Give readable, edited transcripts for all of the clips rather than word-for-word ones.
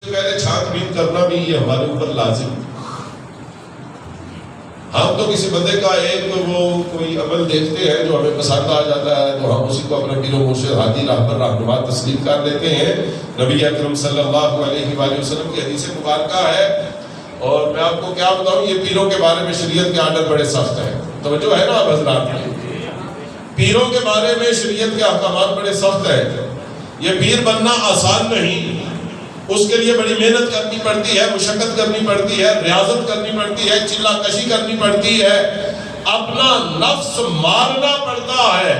پہلے چھانٹ بین کرنا بھی یہ ہمارے اوپر لازم ہے۔ ہم تو کسی بندے کا ایک وہ کوئی عمل دیکھتے ہیں جو ہمیں پسند آ جاتا ہے تو ہم اسی کو اپنا پیر و مرشد ہادی راہبر رہنما تسلیم کر لیتے ہیں۔ نبی اکرم صلی اللہ علیہ وآلہ وسلم کی حدیث مبارکہ ہے، اور میں آپ کو کیا بتاؤں، یہ پیروں کے بارے میں شریعت کے آرڈر بڑے سخت ہیں۔ توجہ ہے نا آپ حضرات، پیروں کے بارے میں شریعت کے احکامات بڑے سخت ہیں۔ یہ پیر بننا آسان نہیں، اس کے لیے بڑی محنت کرنی پڑتی ہے، مشقت کرنی پڑتی ہے، ریاضت کرنی پڑتی ہے، چلہ کشی کرنی پڑتی ہے، اپنا نفس مارنا پڑتا ہے۔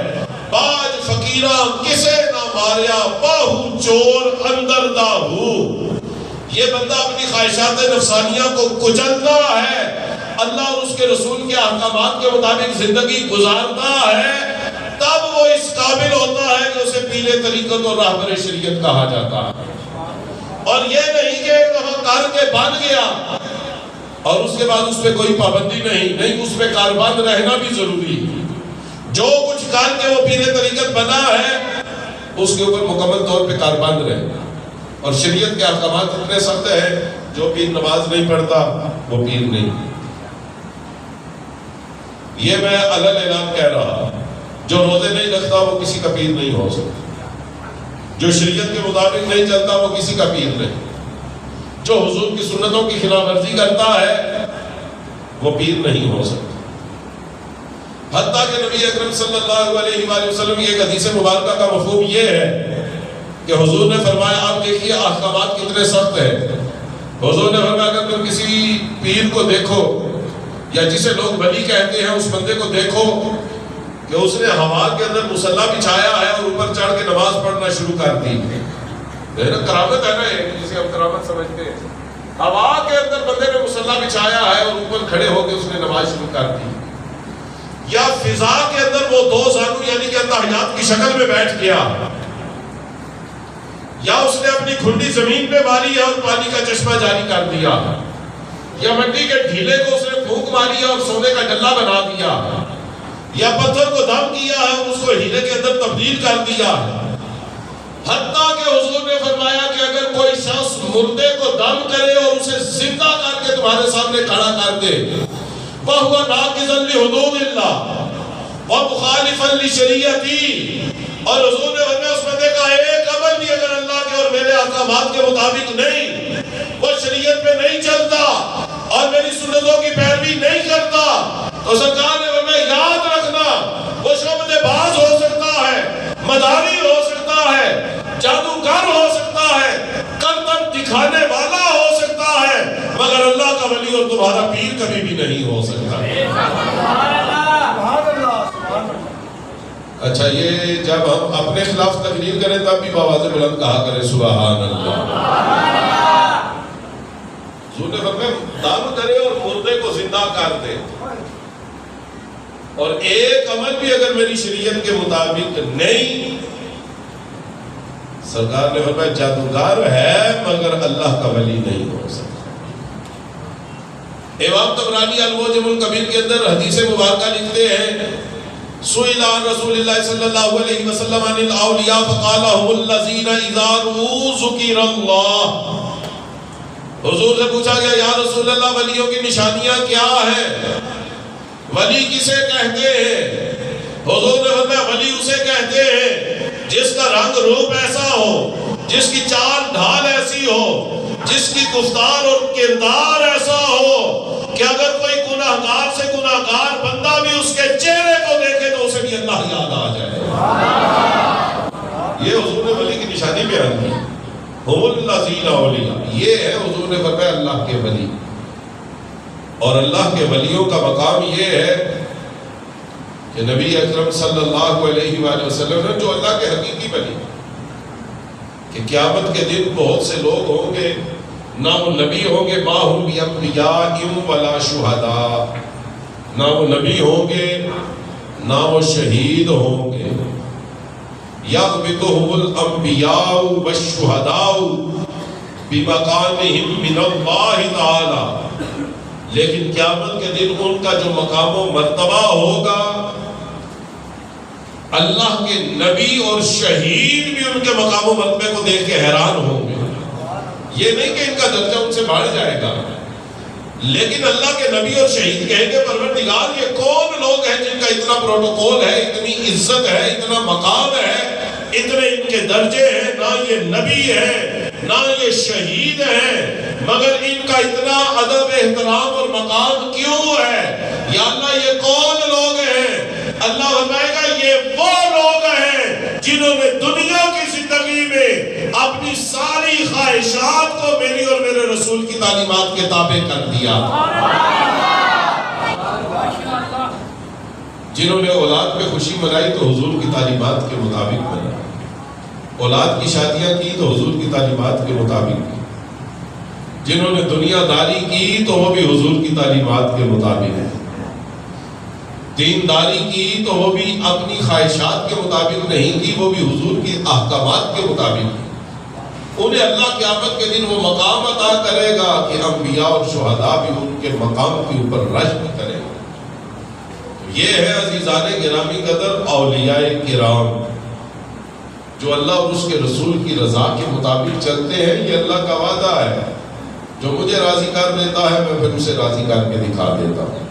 باج فقیرہ کسے نہ ماریا، باہو چور اندر داہو۔ یہ بندہ اپنی خواہشات نفسانیہ کو کچلتا ہے، اللہ اور اس کے رسول کے احکامات کے مطابق زندگی گزارتا ہے، تب وہ اس قابل ہوتا ہے کہ اسے پیر طریقت اور راہبر شریعت کہا جاتا ہے۔ اور یہ نہیں کہ ایک دفعہ کر کے بن گیا اور اس کے بعد اس پہ کوئی پابندی نہیں، اس پہ کاربند رہنا بھی ضروری ہے۔ جو کچھ کر کے وہ پیر طریقت بنا ہے اس کے اوپر مکمل طور پہ کاربند رہے۔ اور شریعت کے احکامات اتنے سخت ہیں، جو پیر نماز نہیں پڑھتا وہ پیر نہیں۔ یہ میں علل اعلان کہہ رہا، جو روزے نہیں رکھتا وہ کسی کا پیر نہیں ہو سکتا، جو شریعت کے مطابق نہیں چلتا وہ کسی کا پیر نہیں، جو حضور کی سنتوں کی خلاف ورزی کرتا ہے وہ پیر نہیں ہو سکتا۔ حتیٰ کہ نبی اکرم صلی اللہ علیہ وآلہ وسلم کی ایک حدیث مبارکہ کا مفہوم یہ ہے کہ حضور نے فرمایا، آپ دیکھیے احکامات کتنے سخت ہیں۔ حضور نے فرمایا اگر تم کسی پیر کو دیکھو یا جسے لوگ ولی کہتے ہیں اس بندے کو دیکھو کہ اس نے ہوا کے اندر مصلی بچھایا ہے اور اوپر چڑھ کے نماز پڑھنا شروع کر دی، کرامت ہے نا، جسے ہم کرامت سمجھتے ہیں۔ ہوا کے اندر بندے نے مصلی بچھایا ہے اور اوپر کھڑے ہو کے اس نے نماز شروع کر دی، یا فضا کے اندر وہ دو زانو یعنی کہ اتحیات کی شکل میں بیٹھ گیا، یا اس نے اپنی کھنڈی زمین پہ ماری ہے اور پانی کا چشمہ جاری کر دیا، یا مٹی کے ڈھیلے کو اس نے پھونک ماری ہے اور سونے کا ڈلہ بنا دیا، یا پتھر کو دم کیا ہے اور اس کو ہیلے کے اندر تبدیل کر دیا۔ حتیٰ کہ حضور نے فرمایا کہ اگر کوئی شخص مردے کو دم کرے اور اسے زندہ کر کے تمہارے سامنے کھڑا کر دے، وَهُوَ نَاقِضًا لِحُدُودِ اللَّهِ وَمُخَالِفًا لِشَرِيعَتِهِ، اور حضور نے فرمایا اس بندے کا ایک عمل بھی اگر اللہ کے اور میرے احکامات کے مطابق نہیں، وہ شریعت پہ نہیں چلتا اور میری سنتوں کی پیروی نہیں کرتا، تو سرکار نے فرمایا یاد رکھنا وہ شعبدے باز ہو سکتا ہے، مداری ہو سکتا ہے، جادوگر ہو سکتا ہے، کرتب دکھانے والا ہو سکتا ہے، مگر اللہ کا ولی اور تمہارا پیر کبھی بھی نہیں ہو سکتا۔ اچھا، یہ جب ہم اپنے خلاف تقریر کریں تب بھی بآواز بلند کہا کریں سبحان اللہ۔ حضور نے فرمایا دم کرے اور مردے کو زندہ کر دے، اور ایک عمل بھی اگر میری شریعت کے مطابق نہیں، سرکار نے فرمایا جادوگر ہے مگر اللہ کا ولی نہیں ہو سکتا۔ امام طبرانی المعجم الکبیر کے اندر حدیث مبارکہ لکھتے ہیں، سئل عن رسول اللہ صلی اللہ علیہ وسلم عن الاولیاء فقال هم الذین اذا رؤوا ذکر اللہ۔ حضور سے پوچھا گیا یا رسول اللہ ولیوں کی نشانیاں کیا ہیں؟ ولی کسے کہتے ہیں؟ حضور نے فرمایا ولی اسے کہتے ہیں جس کا رنگ روپ ایسا ہو، جس کی چال ڈھال ایسی ہو، جس کی گفتار اور کردار ایسا ہو کہ اگر کوئی گناہگار سے گناہگار بندہ بھی اس کے چہرے کو دیکھے تو اسے بھی اللہ یاد آ جائے۔ یہ حضور نے ولی کی نشانی بیان کی، هم الذین اولیاء، یہ ہے حضور نے فرمایا اللہ کے ولی۔ اور اللہ کے ولیوں کا مقام یہ ہے کہ نبی اکرم صلی اللہ علیہ وآلہ وسلم نے جو اللہ کے حقیقی ولی کہ قیامت کے دن بہت سے لوگ ہوں گے نہ وہ نبی ہوں گے، ما هم بانبیاء ولا شہداء، نہ وہ نبی ہوں گے نہ وہ شہید ہوں گے، یغبطهم الانبیاء والشہداء بمقامهم من اللہ تعالی، لیکن قیامت کے دن ان کا جو مقام و مرتبہ ہوگا، اللہ کے نبی اور شہید بھی ان کے مقام و مرتبے کو دیکھ کے حیران ہوں گے۔ یہ نہیں کہ ان کا درجہ ان سے بڑھ جائے گا، لیکن اللہ کے نبی اور شہید کہیں گے پروردگار یہ کون لوگ ہیں جن کا اتنا پروٹوکول ہے، اتنی عزت ہے، اتنا مقام ہے، اتنے ان کے درجے ہیں، نہ یہ نبی ہے نہ یہ شہید ہیں، مگر ان کا اتنا ادب احترام اور مقام کیوں ہے؟ یا اللہ یہ کون لوگ ہیں؟ اللہ فرمائے گا یہ وہ لوگ ہیں جنہوں نے دنیا کی زندگی میں اپنی ساری خواہشات کو میری اور میرے رسول کی تعلیمات کے تابع کر دیا، جنہوں نے اولاد پہ خوشی منائی تو حضور کی تعلیمات کے مطابق منائی، اولاد کی شادیاں کی تو حضور کی تعلیمات کے مطابق کی، جنہوں نے دنیا داری کی تو وہ بھی حضور کی تعلیمات کے مطابق ہے، دینداری کی تو وہ بھی اپنی خواہشات کے مطابق نہیں کی، وہ بھی حضور کی احکامات کے مطابق کی۔ انہیں اللہ قیامت کے دن وہ مقام عطا کرے گا کہ انبیاء اور شہداء بھی ان کے مقام کے اوپر رشک کریں گے۔ یہ ہے عزیزان گرامی قدر اولیاء کرام جو اللہ اور اس کے رسول کی رضا کے مطابق چلتے ہیں۔ یہ اللہ کا وعدہ ہے، جو مجھے راضی کر دیتا ہے میں پھر اسے راضی کر کے دکھا دیتا ہوں۔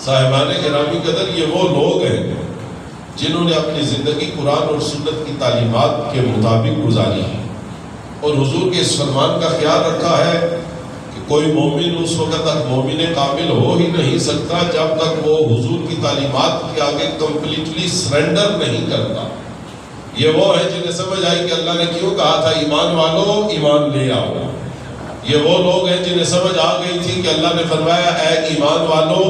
صاحبان گرامی قدر یہ وہ لوگ ہیں جنہوں نے اپنی زندگی قرآن اور سنت کی تعلیمات کے مطابق گزاری ہے، اور حضور کے اس فرمان کا خیال رکھا ہے کہ کوئی مومن اس وقت تک مومن کامل ہو ہی نہیں سکتا جب تک وہ حضور کی تعلیمات کے آگے کمپلیٹلی سرنڈر نہیں کرتا۔ یہ وہ ہے جنہیں سمجھ آئی کہ اللہ نے کیوں کہا تھا ایمان والو ایمان لے آؤ۔ یہ وہ لوگ ہیں جنہیں سمجھ آ گئی تھی کہ اللہ نے فرمایا اے ایمان والو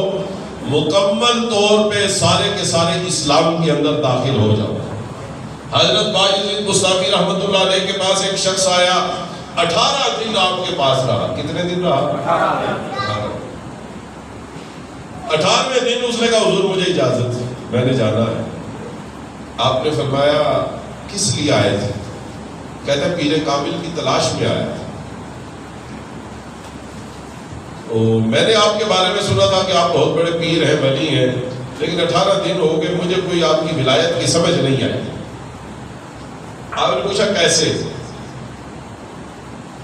مکمل طور پہ سارے کے سارے اسلام کے اندر داخل ہو جاؤ۔ حضرت باجد مصطفی رحمت اللہ علیہ کے پاس ایک شخص آیا، 18 دن آپ کے پاس رہا۔ کتنے دن رہا؟ 18ویں دن اس نے کہا حضور مجھے اجازت ہے، میں نے جانا ہے۔ آپ نے فرمایا کس لیے آئے تھے؟ کہتا ہے پیر کامل کی تلاش میں آیا تھا۔ میں نے آپ کے بارے میں سنا تھا کہ آپ بہت بڑے پیر ہیں، ولی ہیں، لیکن 18 دن ہو گئے مجھے کوئی آپ کی ولایت کی سمجھ نہیں آئی۔ آپ نے پوچھا کیسے؟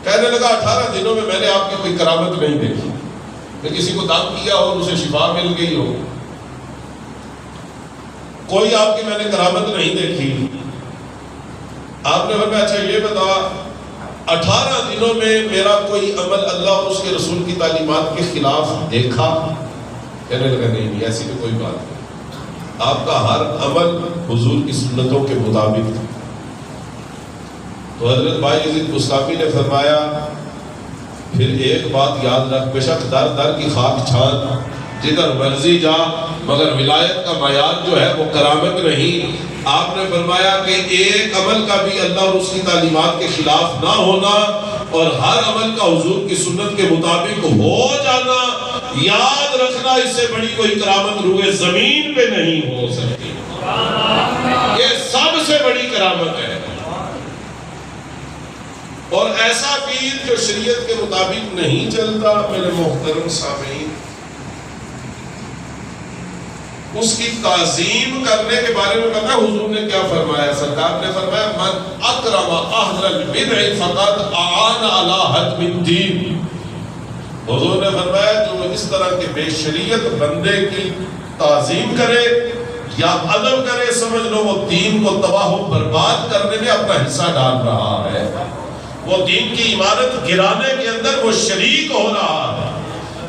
کہنے لگا 18 دنوں میں نے آپ کی کوئی کرامت نہیں دیکھی، کہ کسی کو دم کیا ہو اسے شفا مل گئی ہو، کوئی آپ کی میں نے کرامت نہیں دیکھی۔ آپ نے فرمایا اچھا یہ بتا 18 دنوں میں میرا کوئی عمل اللہ اور اس کے رسول کی تعلیمات کے خلاف دیکھا؟ کہنے لگا نہیں ایسی تو کوئی بات نہیں، آپ کا ہر عمل حضور کی سنتوں کے مطابق تھا۔ تو حضرت باجد مصطفی نے فرمایا پھر ایک بات یاد رکھ، بے شک در در کی خاک چھان جدھر مرضی جا، مگر ولایت کا معیار جو ہے وہ کرامت نہیں۔ آپ نے فرمایا کہ ایک عمل کا بھی اللہ اور اس کی تعلیمات کے خلاف نہ ہونا اور ہر عمل کا حضور کی سنت کے مطابق ہو جانا، یاد رکھنا اس سے بڑی کوئی کرامت روئے زمین پہ نہیں ہو سکتی۔ یہ سب سے بڑی کرامت ہے۔ اور ایسا پیر جو شریعت کے مطابق نہیں چلتا، میرے محترم سامعین، اس کی تعظیم کرنے کے بارے میں پتہ حضور نے کیا فرمایا؟ سرکار نے فرمایا من اکرم اہل البدع فقد اعان علی ہدم الدین۔ حضور نے فرمایا جو اس طرح کے بے شریعت بندے کی تعظیم کرے یا ادب کرے، سمجھ لو وہ دین کو تباہ و برباد کرنے میں اپنا حصہ ڈال رہا ہے، وہ دین کی عمارت گرانے کے اندر وہ شریک ہو رہا ہے۔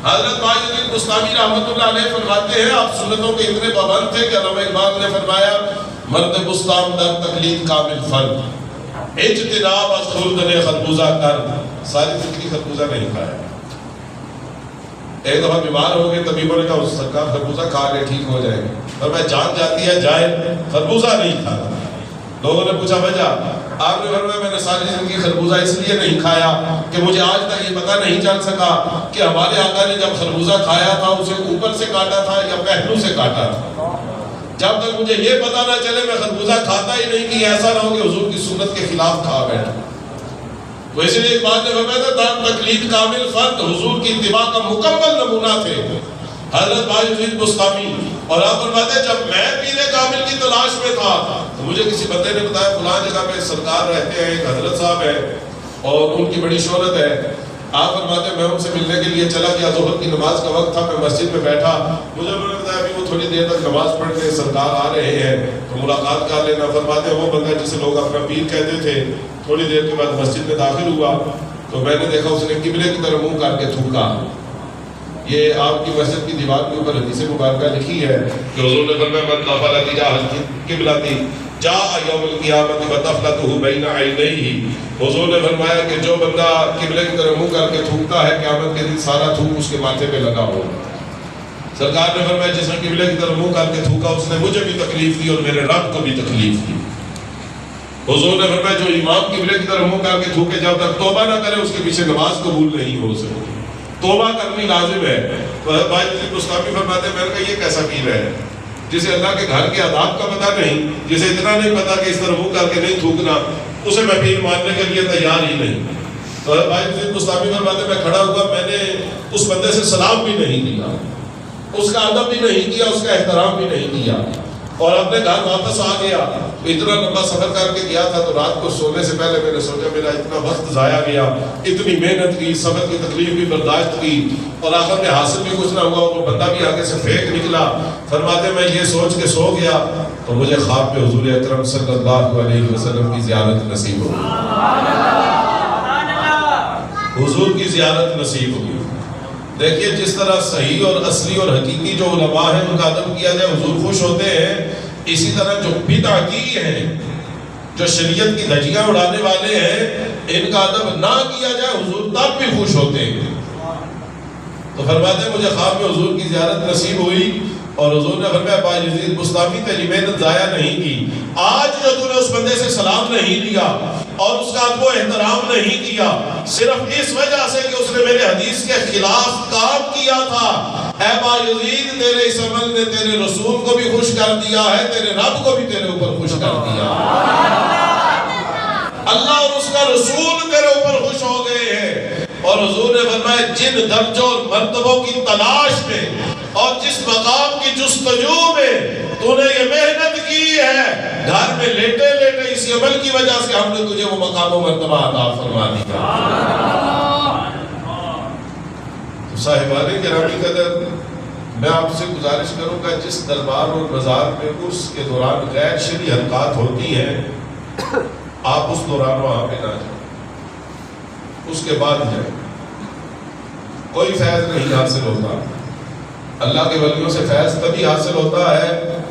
حضرت باجد مصطفی رحمت اللہ علیہ فرماتے ہیں آپ سنتوں کے اتنے پابند تھے کہ علامہ اقبال نے فرمایا مرد بستان در تقلید کامل فرد اجتناب از خوردن خربوزہ کر، ساری زندگی خربوزہ نہیں کھایا۔ ایک دفعہ بیمار ہو گئے، طبیبوں نے کہا سرکار خربوزہ کھا لے ٹھیک ہو جائے گی، اور میں جان جاتی ہے جائے، خربوزہ نہیں کھا۔ لوگوں نے پوچھا وجہ؟ آپ نے فرمایا میں نے ساری زندگی خربوزہ اس لیے نہیں کھایا کہ مجھے آج تک یہ پتہ نہیں چل سکا کہ ہمارے آقا نے جب خربوزہ کھایا تھا اسے اوپر سے کاٹا تھا یا پہلو سے کاٹا تھا۔ جب تک مجھے یہ پتہ نہ چلے میں خربوزہ کھاتا ہی نہیں کہ ایسا نہ ہو کہ حضور کی سنت کے خلاف کھا بیٹھا۔ تو اس لیے ایک بات نے فرمایا تھا در تقلید کامل فرد حضور کی اتباع کا مکمل نمونہ تھے حضرت باجد مصطفی۔ اور آپ فرماتے ہیں جب میں پیر کامل کی تلاش میں تھا تو مجھے کسی بندے نے بتایا فلاں جگہ پہ سرکار رہتے ہیں، ایک حضرت صاحب ہے، اور ان کی بڑی شہرت ہے. آپ فرماتے ہیں میں ان سے ملنے کے لیے چلا گیا. ظہر کی نماز کا وقت تھا, میں مسجد میں بیٹھا. مجھے انہوں نے بتایا ابھی وہ تھوڑی دیر تک نماز پڑھ کے سرکار آ رہے ہیں تو ملاقات کر لینا. فرماتے ہیں وہ بندہ جسے لوگ اپنا پیر کہتے تھے تھوڑی دیر کے بعد مسجد میں داخل ہوا تو میں نے دیکھا اس نے قبلے کی طرف منہ کر کے تھوکا. یہ آپ کی مسجد کی دیوار کے اوپر حدیث مبارکہ لکھی ہے کہ حضور نے فرمایا من نفل تجاه القبلة جاء یوم القیامت بطفلته بین عینیہ. حضور نے فرمایا کہ جو بندہ قبلے کی طرف منہ کر کے تھوکتا ہے قیامت کے دن سارا تھوک اس کے ماتھے پہ لگا ہوگا. سرکار نے فرمایا جس نے قبلے کی طرف منہ کر کے تھوکا اس نے مجھے بھی تکلیف دی اور میرے رب کو بھی تکلیف دی. حضور نے فرمایا جو امام قبلے کی طرف منہ کر کے تھوکے جب تک توبہ نہ کرے اس کے پیچھے نماز قبول نہیں ہو سکتی. توبہ کرنی لازم ہے. بھائی مستعفی فرماتے ہیں میں نے کہا یہ کیسا پیر ہے جسے اللہ کے گھر کے آداب کا پتہ نہیں, جسے اتنا نہیں پتا کہ اس طرح منہ کر کے نہیں تھوکنا, اسے میں پیر ماننے کے لیے تیار ہی نہیں. تو بھائی مستعفی فرماتے ہیں میں کھڑا ہوا, میں نے اس بندے سے سلام بھی نہیں دیا, اس کا ادب بھی نہیں کیا, اس کا احترام بھی نہیں کیا اور اپنے گھر واپس آ گیا. اتنا لمبا سفر کر کے گیا تھا تو رات کو سونے سے پہلے میں نے سوچا میرا اتنا وقت ضائع گیا, اتنی محنت کی, سفر کی تکلیف بھی برداشت کی اور آخر میں حاصل بھی کچھ نہ ہوا, وہ بندہ بھی آگے سے پھینک نکلا. فرماتے میں یہ سوچ کے سو گیا تو مجھے خواب میں حضور اکرم صلی اللہ علیہ وسلم کی زیارت نصیب ہوئی, حضور کی زیارت نصیب ہوئی. دیکھیے جس طرح صحیح اور اصلی اور حقیقی جو علماء ہیں ان کا ادب کیا جائے حضور خوش ہوتے ہیں, اسی طرح جو بدعتی ہیں جو شریعت کی دھجیاں اڑانے والے ہیں ان کا ادب نہ کیا جائے حضور تب بھی خوش ہوتے ہیں. تو فرماتے ہیں مجھے خواب میں حضور کی زیارت نصیب ہوئی اور حضور نے فرمایا با یزید مستعفی تیری محنت ضائع نہیں کی. آج جو تو نے اس بندے سے سلام نہیں دیا اور اس کا ادب و احترام نہیں کیا صرف اس وجہ سے کہ اس نے میرے حدیث کے خلاف کام کیا تھا, اے با یزید تیرے اس عمل نے تیرے رسول کو بھی خوش کر دیا ہے, تیرے رب کو بھی تیرے اوپر خوش کر دیا. اللہ اور اس کا رسول تیرے اوپر خوش ہو گئے ہیں. اور حضور نے فرمایا جن درجوں اور مرتبوں کی تلاش میں اور جس مقام کی جستجو میں تو نے یہ محنت کی ہے, گھر میں لیٹے لیٹے اسی عمل کی وجہ سے ہم نے تجھے وہ مقام و مرتبہ عطا فرما دیا. تو صاحبان گرامی قدر, میں آپ سے گزارش کروں گا جس دربار اور بازار میں اس کے دوران غیر شرعی حرکات ہوتی ہیں آپ اس دوران وہاں پہ نہ جائیں, اس کے بعد جائیں. کوئی فیض نہیں حاصل ہوتا. اللہ کے ولیوں سے فیض تبھی حاصل ہوتا ہے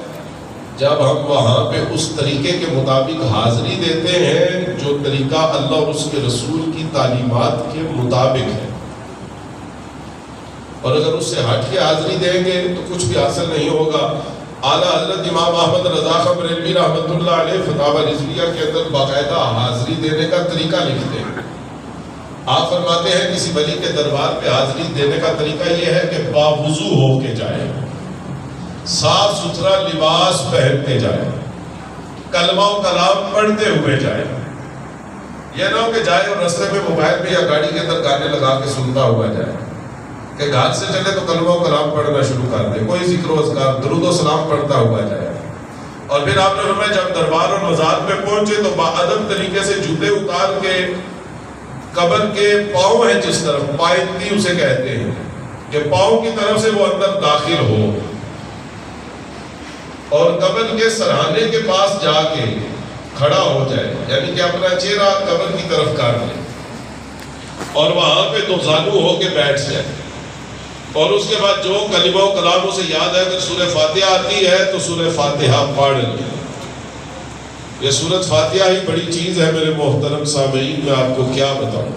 جب ہم وہاں پہ اس طریقے کے مطابق حاضری دیتے ہیں جو طریقہ اللہ اور اس کے رسول کی تعلیمات کے مطابق ہے. اور اگر اس سے ہٹ کے حاضری دیں گے تو کچھ بھی حاصل نہیں ہوگا. اعلیٰ حضرت امام احمد رضا خان بریلوی رحمۃ اللہ علیہ فتاوی رضویہ کے اندر باقاعدہ حاضری دینے کا طریقہ لکھتے ہیں. آپ فرماتے ہیں کسی ولی کے دربار پہ حاضری دینے کا طریقہ یہ ہے کہ باوضو ہو کے جائے, صاف ستھرا لباس پہنتے جائے, کلمہ و کلام پڑھتے ہوئے جائے. یہ نہ ہو کہ جائے اور رستے میں موبائل پہ یا گاڑی کے اندر گانے لگا کے سنتا ہوا جائے, کہ گھر سے چلے تو کلمہ و کلام پڑھنا شروع کر دے, کوئی ذکر و اذکار درود و سلام پڑھتا ہوا جائے. اور پھر آپ نے فرمایا جب دربار اور مزار پہ پہنچے تو باادب طریقے سے جوتے اتار کے قبر کے پاؤں ہیں جس طرف پائنتی اسے کہتے ہیں کہ پاؤں کی طرف سے وہ اندر داخل ہو اور قبر کے سرہانے کے پاس جا کے کھڑا ہو جائے, یعنی کہ اپنا چہرہ قبر کی طرف کر لے اور وہاں پہ دو زانو ہو کے بیٹھ جائے. اور اس کے بعد جو کلمہ و کلام اسے یاد ہے اگر سورہ فاتحہ آتی ہے تو سورہ فاتحہ پڑھ لے. یہ سورۃ فاتحہ ہی بڑی چیز ہے میرے محترم سامعین, میں آپ کو کیا بتاؤں.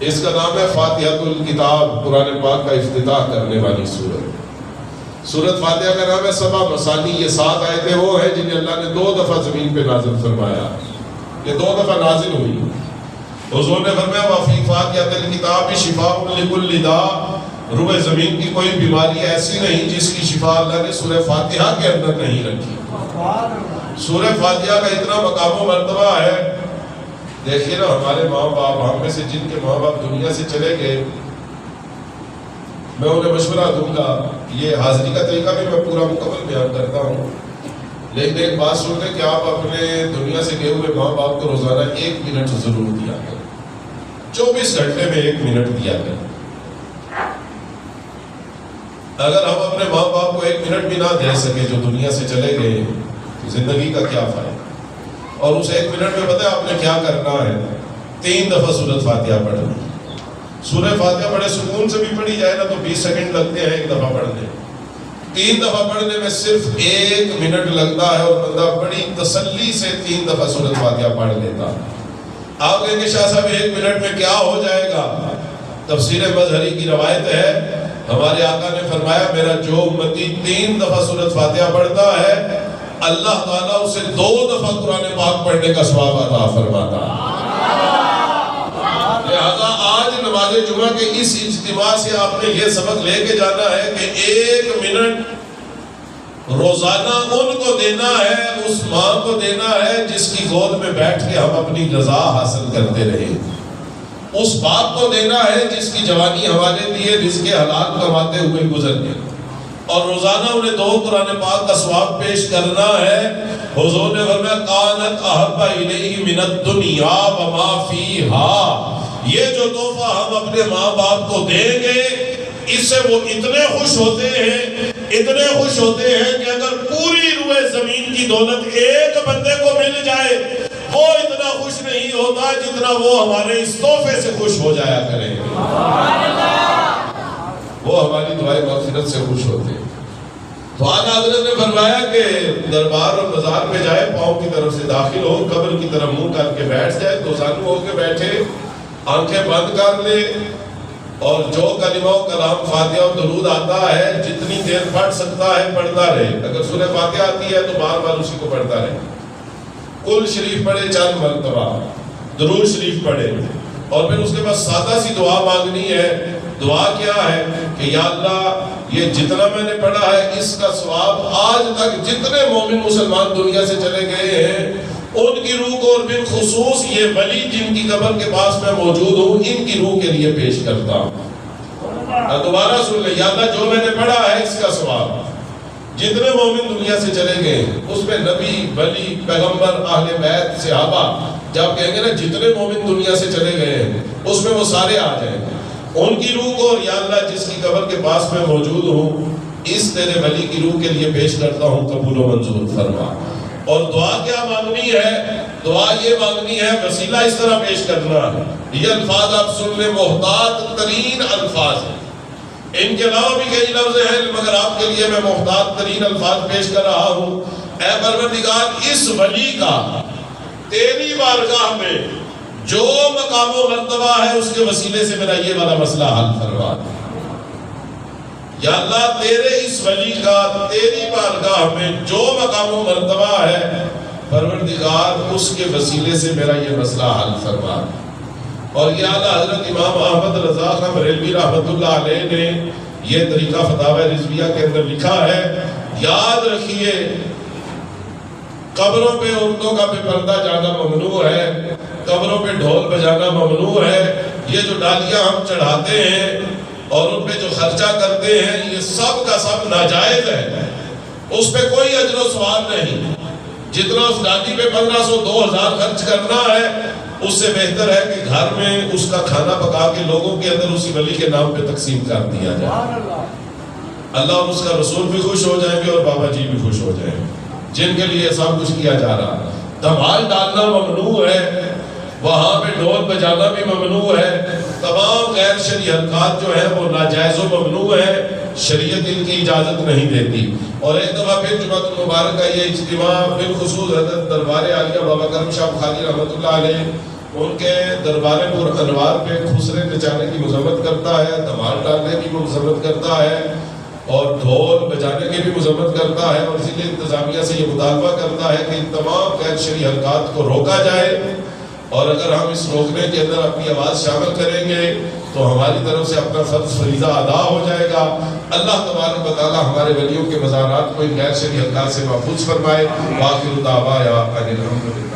اس کا نام ہے فاتحۃ الکتاب, قرآن پاک کا افتتاح کرنے والی سورت. سورۃ فاتحہ کا نام ہے سبع مثانی. یہ 7 آیتیں وہ ہیں جنہیں اللہ نے 2 دفعہ زمین پہ نازل فرمایا, یہ 2 دفعہ نازل ہوئی. حضور نے فرمایا وفی فاتحۃ الکتاب شفاء لکل داء, روح زمین کی کوئی بیماری ایسی نہیں جس کی شفا اللہ نے سورہ فاتحہ کے اندر نہیں رکھی. سورہ فاتحہ کا اتنا مقام و مرتبہ ہے. دیکھیے نا ہمارے ماں باپ, ہم میں سے جن کے ماں باپ دنیا سے چلے گئے, میں انہیں مشورہ دوں گا, یہ حاضری کا طریقہ بھی میں پورا مکمل بیان کرتا ہوں, لیکن ایک بات سن لیں کہ آپ اپنے دنیا سے گئے ہوئے ماں باپ کو روزانہ 1 منٹ ضرور دیا کریں. 24 گھنٹے میں 1 منٹ دیا کریں۔ اگر ہم اپنے ماں باپ کو 1 منٹ بھی نہ دے سکے جو دنیا سے چلے گئے تو زندگی کا کیا فائدہ؟ اور اس 1 منٹ میں پتہ ہے آپ نے کیا کرنا ہے؟ 3 دفعہ سورۃ فاتحہ پڑھنا۔ سورہ فاتحہ بڑے سکون سے بھی پڑھی جائے نا تو 20 سیکنڈ لگتے ہیں 1 دفعہ پڑھنے، 3 دفعہ پڑھنے میں صرف 1 منٹ لگتا ہے اور بندہ بڑی تسلی سے 3 دفعہ سورۃ فاتحہ پڑھ لیتا ہے۔ آپ کہیں گے شاہ صاحب 1 منٹ میں کیا ہو جائے گا؟ تفسیر مظہری کی روایت ہے، ہمارے آقا نے فرمایا میرا جو امتی 3 دفعہ سورۃ فاتحہ پڑھتا ہے اللہ تعالیٰ اسے 2 دفعہ قرآن پاک پڑھنے کا ثواب عطا فرماتا ہے۔ لہذا آج نماز جمعہ کے اس اجتماع سے آپ نے یہ سبق لے کے جانا ہے کہ 1 منٹ روزانہ ان کو دینا ہے، اس ماں کو دینا ہے جس کی گود میں بیٹھ کے ہم اپنی رضا حاصل کرتے رہے، اس باپ کو دینا ہے جس کی جوانی ہمارے لیے رزق حلال کماتے ہوئے گزر گئی، اور روزانہ انہیں 2 قرآن پاک کا ثواب پیش کرنا ہے۔ حضور نے فرمایا کانت احب الیہ من الدنیا وما فیہا، یہ جو تحفہ ہم اپنے ماں باپ کو دیں گے اس سے وہ اتنے خوش ہوتے ہیں، اتنے خوش ہوتے ہیں کہ اگر پوری روئے زمین کی دولت ایک بندے کو مل جائے وہ اتنا خوش نہیں ہوتا جتنا وہ ہمارے اس تحفے سے خوش ہو جایا کریں، وہ ہماری دعائیں مغفرت سے خوش ہوتے ہیں۔ تو آقا حضرت نے فرمایا کہ دربار اور بازار میں جائے، پاؤں کی طرف سے داخل ہو، قبر کی طرف منہ کر کے بیٹھ جائے، دو زانو ہو کے بیٹھے، آنکھیں بند کر لے، اور جو کلمہ و کلام فاتحہ و درود آتا ہے جتنی دیر پڑھ سکتا ہے پڑھتا رہے۔ اگر سورہ فاتحہ آتی ہے تو بار بار اسی کو پڑھتا رہے، کل شریف پڑھے چند مرتبہ، درود شریف پڑھے، اور پھر اس کے بعد سادہ سی دعا مانگنی ہے۔ دعا کیا ہے کہ یا اللہ یہ جتنا میں نے پڑھا ہے اس کا ثواب آج تک جتنے مومن مسلمان دنیا سے چلے گئے ہیں ان کی روح کو، اور بالخصوص یہ ولی جن کی قبر کے پاس میں موجود ہوں ان کی روح کے لیے پیش کرتا ہوں۔ دوبارہ سن لیں، یا اللہ جو میں نے پڑھا ہے اس کا ثواب جتنے مومن دنیا سے چلے گئے ہیں، اس میں نبی، ولی، پیغمبر، اہل بیت، صحابہ، جب کہیں گے نا جتنے مومن دنیا سے چلے گئے ہیں اس میں وہ سارے آ جائیں گے، ان کی روح کو، اور یا اللہ جس کی قبر کے پاس میں موجود ہوں اس تیرے ولی کی روح کے لیے پیش کرتا ہوں، قبول و منظور فرما۔ اور دعا کیا مانگنی ہے؟ دعا یہ مانگنی ہے، وسیلہ اس طرح پیش کرنا ہے، یہ الفاظ آپ سن لیں، محتاط ترین الفاظ ہیں، ان کے علاوہ بھی کئی لفظ ہیں مگر آپ کے لیے میں محتاط ترین الفاظ پیش کر رہا ہوں۔ اے پروردگار اس ولی کا تیری بارگاہ میں جو مقام و مرتبہ ہے اس کے وسیلے سے میرا یہ والا مسئلہ حل فرما دے۔ یا اللہ تیرے اس ولی کا تیری بارگاہ میں جو مقام و مرتبہ ہے پروردگار اس کے وسیلے سے میرا یہ مسئلہ حل فرما دے۔ اور یہ اعلیٰ حضرت امام احمد رضا خان بریلوی رحمۃ اللہ علیہ نے یہ طریقہ فتاوی رضویہ کے اندر لکھا ہے، یاد رکھیے قبروں پہ عورتوں کا بے پردہ جانا ممنوع ہے، قبروں پہ ڈھول بجانا ممنوع ہے، یہ جو ڈالیاں ہم چڑھاتے ہیں اور ان پہ جو خرچہ کرتے ہیں یہ سب کا سب ناجائز ہے، اس پہ کوئی اجر و ثواب نہیں۔ جتنا اس ڈالی پہ 1500 2000 خرچ کرنا ہے اس سے بہتر ہے کہ گھر میں اس کا کھانا پکا کے لوگوں کے اندر اسی ولی کے نام پہ تقسیم کر دیا جائے، اللہ اور اس کا رسول بھی خوش ہو جائیں گے اور بابا جی بھی خوش ہو جائیں گے جن کے لیے سب کچھ کیا جا رہا ہے۔ دھمال ڈالنا ممنوع ہے، وہاں پہ ڈھول بجانا بھی ممنوع ہے، تمام غیر شرعی حرکات جو ہیں وہ ناجائز و ممنوع ہے، شریعت ان کی اجازت نہیں دیتی۔ اور ایک دفعہ پھر جمعہ المبارک کا یہ اجتماع بالخصوص حضرت دربار عالیہ بابا کرم شاہ بخاری رحمۃ اللہ علیہ ان کے دربار پر انوار پہ خسرے نچانے کی مذمت کرتا ہے، دھمال ڈالنے کی مذمت کرتا ہے اور ڈھول بجانے کی بھی مذمت کرتا ہے، اور اسی لیے انتظامیہ سے یہ مطالبہ کرتا ہے کہ ان تمام غیر شرعی حرکات کو روکا جائے، اور اگر ہم اس روکنے کے اندر اپنی آواز شامل کریں گے تو ہماری طرف سے اپنا فرض فریضہ ادا ہو جائے گا۔ اللہ تبارک و تعالی ہمارے ولیوں کے مزارات کو ان غیر شرعی حرکات سے محفوظ فرمائے۔ وآخر دعوانا ان الحمد للہ۔